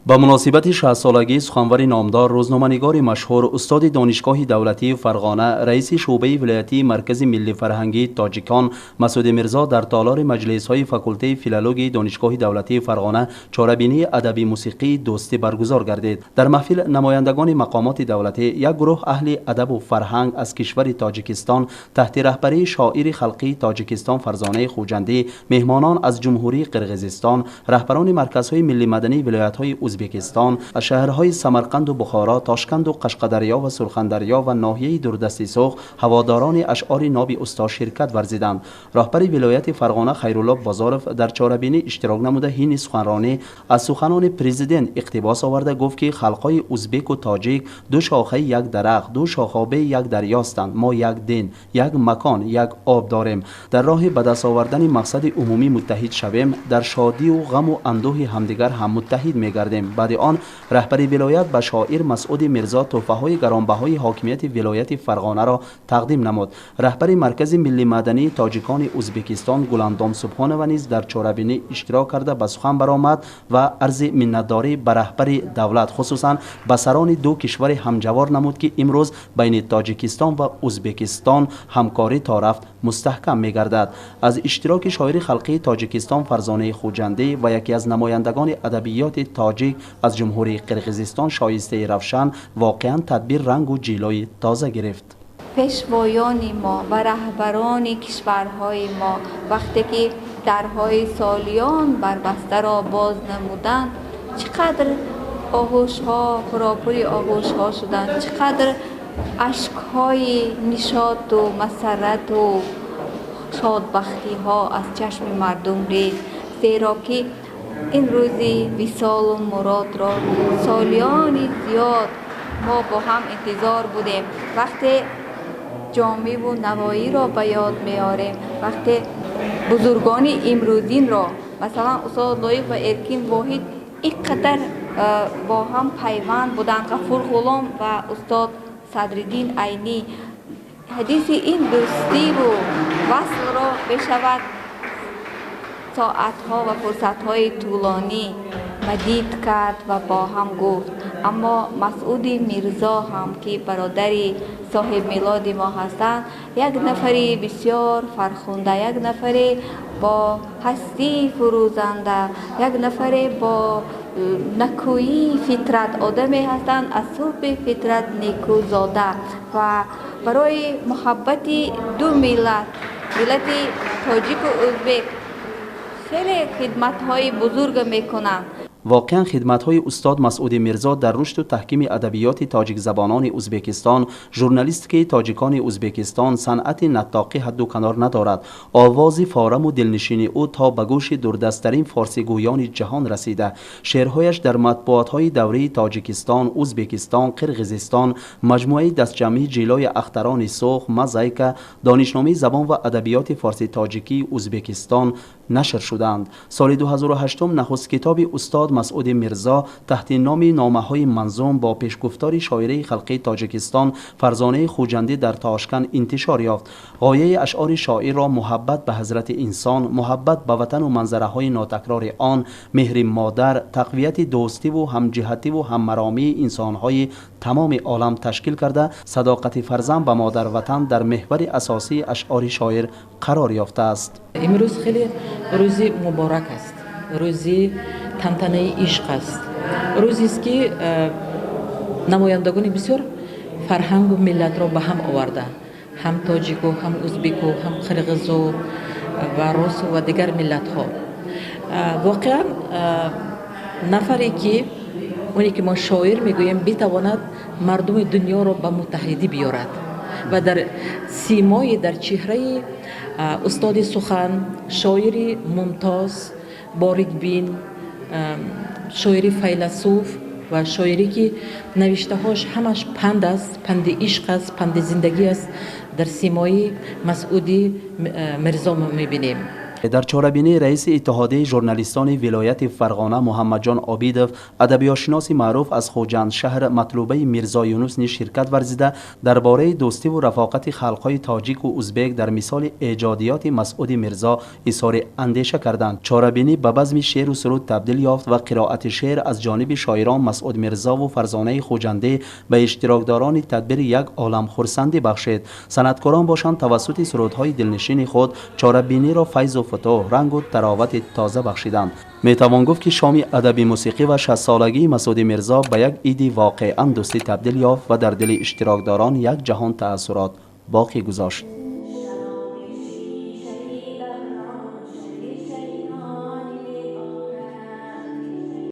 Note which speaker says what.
Speaker 1: با مناسبت 60 سالگی سخنور نامدار روزنامه‌نگار مشهور استاد دانشگاه دولتی فرغانه رئیس شعبه ولایتی مرکز ملی فرهنگی تاجیکان مسعود میرزا در تالار مجلس‌های فاکولته فیلولوژی دانشگاه دولتی فرغانه چاره‌بینی ادبی موسیقی دوستی برگزار گردید. در محفل نمایندگان مقامات دولتی یک گروه اهل ادب و فرهنگ از کشور تاجیکستان تحت رهبری شاعر خلقی تاجیکستان فرزانه خوجندی، مهمانان از جمهوری قرقیزستان، رهبران مرکزهای ملی مدنی ولایت‌های ازبکستان، از شهرهای سمرقند و بخارا، تاشکند و قشقدریا و سرخندریا و ناحیه دوردستی سرخ هواداران اشعار ناب استاد شرکت ورزیدند. رهبر ولایت فرغانه خیرالله بازارف در چاره‌بینی اشتراک نموده این سخنرانی از سخنان پرزیدنت اقتباس آورده گفت که خلقای ازبک و تاجیک دو شاخه یک درخت، دو شاخابه یک دریاستند. ما یک دین، یک مکان، یک آب داریم. در راه به دست آوردن مقصد عمومی متحد شویم، در شادی و غم و اندوه همدیگر هم متحد می‌گردیم. بعد آن رهبر ولایت به شاعر مسعود میرزا تحفه‌های گرانبهای حاکمیت ولایت فرغانه را تقدیم نمود. رهبر مرکز ملی مدنی تاجیکان ازبکستان گلاندام سبحانه و نیز در چاره‌بینی اشتراک کرده به سخن برآمد و عرض منتداری به رهبر دولت خصوصا به سران دو کشور همجوار نمود که امروز بین تاجیکستان و ازبکستان همکاری تا رفت مستحکم می‌گردد. از اشتراک شاعر خلقی تاجیکستان فرزانه خوجندی و یکی از نمایندگان ادبیات تاجیک از جمهوری قرقیزستان شایسته روشن واقعا تدبیر رنگ و جلوی تازه گرفت.
Speaker 2: پیشوایان ما و رهبران کشورهای ما وقتی که درهای سالیان بربسته را باز نمودند چقدر آغوش ها پراپوری آغوش ها شدند، چقدر اشکهای نشاط و مسرت و شادبختی ها از چشم مردم ریخت، زیرا که این روزی وصال و مراد را سالیان زیاد ما با هم انتظار بودیم. وقتی جامع و نوایی را به یاد میاریم، وقتی بزرگان امروزین را مثلا استاد لایق و ارکین واحد اینقدر با هم پیوند بودند، غفور غلام و استاد صدرالدین عینی، حدیث این دوستی و وصل را بشود ساعتها و فرصتهای طولانی مدید کرد و با هم گفت. اما مسعود میرزا هم که برادری صاحب میلاد ما هستند، یک نفری بسیار فرخنده، یک نفری با هستی فروزنده، یک نفری با نکویی فطرت آدمی هستند، از صلب فطرت نیکو زاده و برای محبت دو ملت تاجیک و ازبک خیلی خدمت‌های بزرگ میکنند.
Speaker 1: واقعا خدمت‌های استاد مسعود میرزا در رشد و تحکیم ادبیات تاجیک زبانان ازبکستان، ژورنالیستیک تاجیکان ازبکستان، صنعت نطاقی حد و کنار ندارد. آواز فارم و دلنشین او تا به گوش دوردست‌ترین فارسی گویان جهان رسیده. شعرهایش در مطبوعات‌های دوره تاجیکستان، ازبکستان، قرقیزستان، مجموعه دستجمعی جلای اختران سرخ، مزایک، دانشنامه زبان و ادبیات فارسی تاجیکی ازبکستان نشر شدند. سال 2008 نخست کتاب استاد مسعود میرزا تحت نام نامه‌های منظوم با پیشگفتار شاعره خلقی تاجیکستان فرزانه خوجندی در تاشکند انتشار یافت. غایه اشعار شاعر را محبت به حضرت انسان، محبت به وطن و منظره‌های ناتکرار آن، مهر مادر، تقویت دوستی و همجهتی و هممرامی انسان‌های تمام عالم تشکیل کرده صداقت فرزند به مادر وطن در محور اساسی اشعار شاعر قرار یافته است.
Speaker 3: امروز خیلی روزی مبارک است، روزی تنتنه عشق است، روزی است که نمایندگان بسیار فرهنگ و ملت را به هم آورده، هم تاجیک و هم ازبک و هم قرقیز و روس و دیگر ملت ها. واقعا نفری که اونی که ما شاعر میگوییم بتواند مردم دنیا را به متحدی بیارد و در سیمای در چهره استاد سخن، شاعری ممتاز، باریکبین، شاعری فیلسوف و شاعری که نوشته هاش همش پند است، پند عشق است، پند زندگی است، در سیمای مسعود میرزا میبینیم.
Speaker 1: در چاره‌بینی رئیس اتحادیه ژورنالیستان ولایت فرغانه محمد جان عابیدوف ادبیاتشناس معروف از خوجند شهر مطلوبه میرزا یونس نیز شرکت ورزیده درباره دوستی و رفاقت خلق‌های تاجیک و ازبک در مثال ایجادیات مسعود میرزا اظهار اندیشه کردند. چاره‌بینی به بزم شعر و سرود تبدیل یافت و قرائت شعر از جانب شاعران مسعود میرزا و فرزانه خوجنده به اشتراکداران تدبیر یک عالم خرسندی بخشید. صنعتکاران باشند توسط سرودهای دلنشین خود چاره‌بینی را فیض و فتوح، رنگ و تراوت تازه بخشیدند. میتوان گفت که شام ادبی موسیقی و 60 سالگی مسعود میرزا به یک عید واقعا دوستی تبدیل یافت و در دل اشتراکداران یک جهان تأثیرات باقی گذاشت.